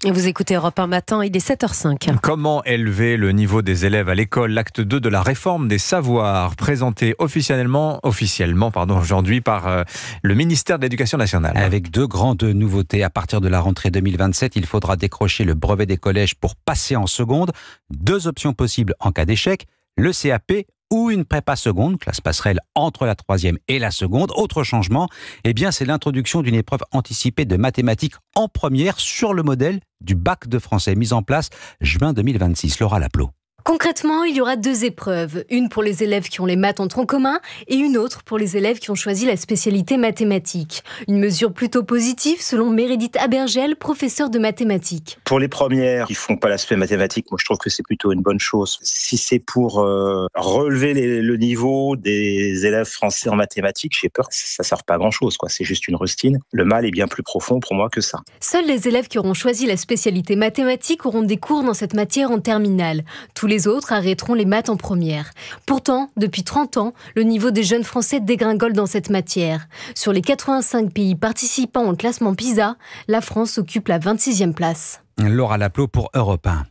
Et vous écoutez Europe 1 matin, il est 7h05. Comment élever le niveau des élèves à l'école? L'acte 2 de la réforme des savoirs, présenté officiellement aujourd'hui par le ministère de l'Éducation nationale. Avec deux grandes nouveautés. À partir de la rentrée 2027, il faudra décrocher le brevet des collèges pour passer en seconde. Deux options possibles en cas d'échec, le CAP ou une prépa seconde, classe passerelle entre la troisième et la seconde. Autre changement, c'est l'introduction d'une épreuve anticipée de mathématiques en première sur le modèle du bac de français mis en place juin 2026. Laura Laplot. Concrètement, il y aura deux épreuves. Une pour les élèves qui ont les maths en tronc commun et une autre pour les élèves qui ont choisi la spécialité mathématiques. Une mesure plutôt positive selon Meredith Abergel, professeure de mathématiques. Pour les premières qui font pas l'aspect mathématique, moi je trouve que c'est plutôt une bonne chose. Si c'est pour relever le niveau des élèves français en mathématiques, j'ai peur que ça ne serve pas à grand chose, quoi. C'est juste une rustine. Le mal est bien plus profond pour moi que ça. Seuls les élèves qui auront choisi la spécialité mathématique auront des cours dans cette matière en terminale. Tous les autres arrêteront les maths en première. Pourtant, depuis 30 ans, le niveau des jeunes Français dégringole dans cette matière. Sur les 85 pays participants au classement PISA, la France occupe la 26e place. Laura Laplot pour Europe 1.